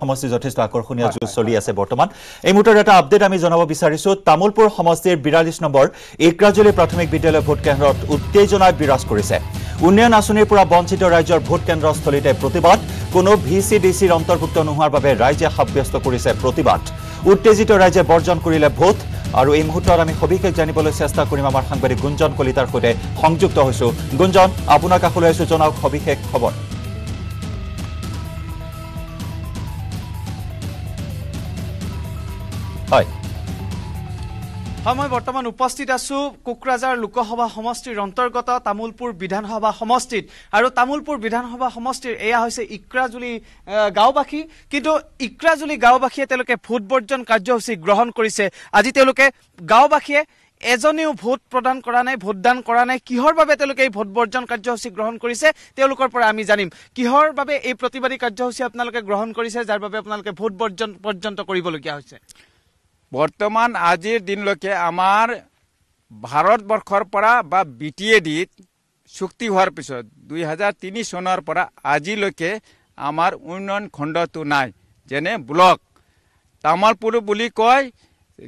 সমষ্টি যথেষ্ট আকৰ্ষণীয় যুঁজ চলি আছে বৰ্তমান এই মুহূৰ্তত এটা আপডেট আমি জনাব বিচাৰিছো তামুলপুৰ সমষ্টিৰ 42 নম্বৰ একৰাজুলি প্ৰাথমিক বিদ্যালয় ভোট কেন্দ্ৰত উত্তেজনা বিৰাজ কৰিছে উন্নয়ন আঁচনিৰ পৰা বঞ্চিত ৰাজ্যৰ ভোট কেন্দ্ৰস্থলীতে প্ৰতিবাদ কোনো ভিচিডিচিৰ অন্তৰ্ভুক্ত নোহোৱাৰ বাবে ৰাজ্যে সাব্যস্ত কৰিছে প্ৰতিবাদ উত্তেজিত ৰাজ্যে বৰ্জন কৰিলে ভোট আৰু এই মুহূৰ্তত আমি সবিশেষ জানিবলৈ চেষ্টা কৰিম আমাৰ সাংবাদিক গুঞ্জন কলিতাৰ সৈতে সংযুক্ত হৈছো গুঞ্জন আপোনাৰ কাষলৈ আছো জনাওক সবিশেষ খবৰ মই বৰ্তমান উপস্থিত আছো কোকৰাঝাৰ লোকসভা সমষ্টিৰ অন্তৰ্গত তামুলপুৰ বিধানসভা সমষ্টিত আৰু তামুলপুৰ বিধানসভা সমষ্টিৰ এয়া হৈছে ইক্ৰাজুলি গাঁওবাসী কিন্তু ইক্ৰাজুলি গাঁওবাসীয়ে তেওঁলোকে ভোট বৰ্জন কাৰ্যসূচী গ্ৰহণ কৰিছে আজি তেওঁলোকে গাঁওবাসীয়ে এজনেও ভোট প্ৰদান কৰা নাই ভোটদান কৰা নাই কিহৰ বাবে তেওঁলোকে এই ভোট বৰ্জন কাৰ্যসূচী গ্ৰহণ কৰিছে তেওঁলোকৰ পৰা আমি জানিম কিহৰ বাবে এই প্ৰতিবাদী কাৰ্যসূচী আপোনালোকে গ্ৰহণ কৰিছে যাৰ বাবে আপোনালোকে ভোট বৰ্জন পৰ্যন্ত কৰিবলগীয়া হৈছে বৰ্তমান আজিৰ দিনলৈকে আমাৰ ভাৰতবৰ্ষৰ পৰা বা বিটিএডিত চুক্তি হোৱাৰ পিছত 2003 চনৰ পৰা আজিলৈকে আমাৰ উন্নয়ন খণ্ডটো নাই যেনে ব্লক তামুলপুৰ বুলি কয়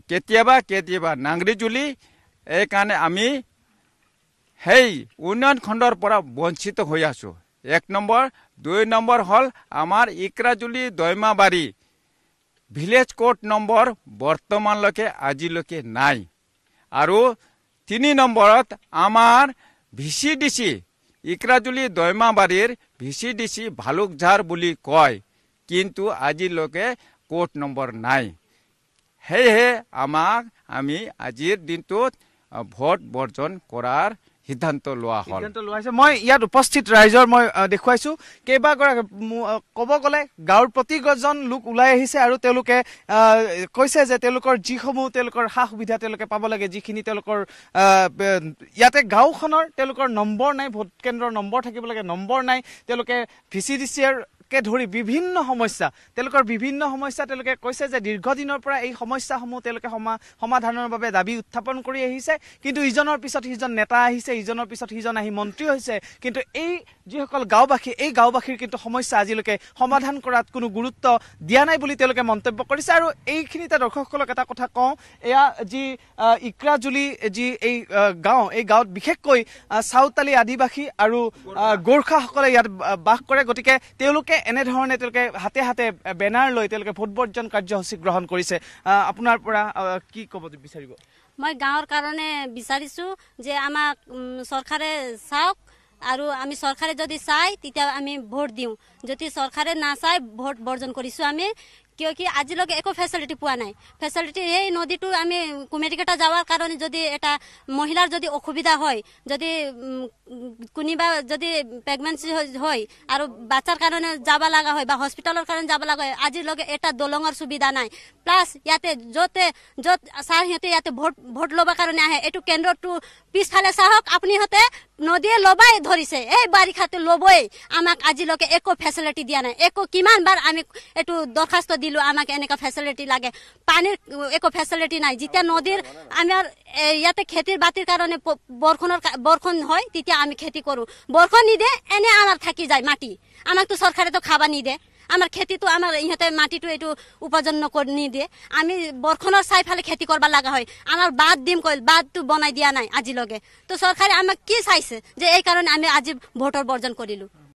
কেতিয়াবা নাংৰিজুলি এই কাৰণে আমি সেই উন্নয়ন খণ্ডৰ পৰা বঞ্চিত হৈ আছো 1 নম্বৰ 2 নম্বৰ হল আমাৰ ইক্ৰাজুলি দৈমাবাৰী ভিলেজ কোড নম্বৰ বৰ্তমানলৈকে আজিলৈকে নাই আৰু 3 নম্বৰত আমাৰ ভিচিডিচি ইক্ৰাজুলি দৈমাবাৰীৰ ভিচিডিচি ভালুকঝাৰ বুলি কয় কিন্তু আজিলৈকে কোড নম্বৰ নাই হেহে আমি আজিৰ দিনটোত ভোট বৰ্জন কৰাৰ সিদ্ধান্ত লোৱা হ'ল মই ইয়াত উপস্থিত ৰাইজৰ মই দেখুৱাইছো কেইবাগৰাকী ক'ব গ'লে গাঁৱৰ প্ৰতিজন লোক ওলাই আহিছে আৰু তেওঁলোকে কৈছে যে তেওঁলোকৰ যিসমূহ তেওঁলোকৰ সা সুবিধা তেওঁলোকে পাব লাগে যিখিনি তেওঁলোকৰ ইয়াতে গাঁওখনৰ তেওঁলোকৰ নম্বৰ নাই ভোট কেন্দ্ৰৰ নম্বৰ থাকিব লাগে নম্বৰ নাই তেওঁলোকে ভিচিডিচিৰ কে ধৰি বিভিন্ন সমস্যা তেওঁলোকে কৈছে যে দীৰ্ঘদিনৰ পৰা এই সমস্যাসমূহ তেওঁলোকে সমাধানৰ বাবে দাবী উত্থাপন কৰি আহিছে কিন্তু ইজনৰ পিছত সিজন নেতা আহিছে ইজনৰ পিছত সিজন আহি মন্ত্ৰী হৈছে কিন্তু এই যিসকল গাঁওবাসী এই গাঁওবাসীৰ কিন্তু সমস্যা আজিলৈকে সমাধান কৰাত কোনো গুৰুত্ব দিয়া নাই বুলি তেওঁলোকে মন্তব্য কৰিছে আৰু এইখিনিতে দৰ্শকসকলক এটা কথা কওঁ এয়া যি ইক্ৰাজুলি যি এই গাঁৱত বিশেষকৈ সাঁওতালী আদিবাসী আৰু গোৰ্খাসকলে ইয়াত বাস কৰে গতিকে তেওঁলোকে এনেধৰণে তেওঁলোকে হাতে হাতে বেনাৰ লৈ তেওঁলোকে ভোট বৰ্জন কাৰ্যসূচী গ্ৰহণ কৰিছে আপোনাৰ পৰা কি ক'ব বিচাৰিব মই গাঁৱৰ কাৰণে বিচাৰিছো যে আমাক চৰকাৰে চাওক আৰু আমি চৰকাৰে যদি চাই তেতিয়া আমি ভোট দিওঁ যদি চৰকাৰে নাচাই ভোট বৰ্জন কৰিছো আমি কিয় কি আজিলৈকে একো ফেচিলিটি পোৱা নাই ফেচিলিটি এই নদীটো আমি কুমেৰিকেটা যাওয়াৰ কাৰণে যদি এটা মহিলাৰ যদি অসুবিধা হয় যদি কোনিবা যদি প্ৰেগনেন্সি হয় আৰু বাচ্চাৰ কাৰণে যাব লাগা হয় বা হস্পিটালৰ কাৰণে যাব লাগা হয় আজিলৈকে এটা দলঙৰ সুবিধা নাই প্লাস ইয়াতে য'ত ছাৰ সিহঁতে ইয়াতে ভোট ল'বৰ কাৰণে আহে এইটো কেন্দ্ৰটো পিছফালে চাহক আপুনি হতে নদীয়ে লবাই ধৰিছে এই বাৰিষাতে লবই আমাক আজিলৈকে একো ফেচিলিটি দিয়া নাই একো কিমান বাৰ আমি এইটো দৰখাস্ত দিলো আমাক এনেকা ফেচিলিটি লাগে পানীৰ একো ফেচিলিটি নাই যেতিয়া নদীৰ আমাৰ ইয়াতে খেতিৰ বাতিৰ কাৰণে বৰষুণ হয় তেতিয়া আমি খেতি কৰো বৰষুণ নিদে এনে আমাৰ থাকি যায় মাটি আমাকতো চৰকাৰে তো খাবা নিদে আমাৰ খেতিটো আমাৰ ইহঁতে মাটিটো এইটো উপাৰ্জন নকৰি নিদিয়ে আমি বৰষুণৰ চাইফালে খেতি কৰিব লগা হয় আমাৰ বাদ দিম কইল বাদটো বনাই দিয়া নাই আজিলৈকে তো চৰকাৰে আমাক কি চাইছে যে এই কাৰণে আমি আজি ভোটৰ বৰ্জন কৰিলো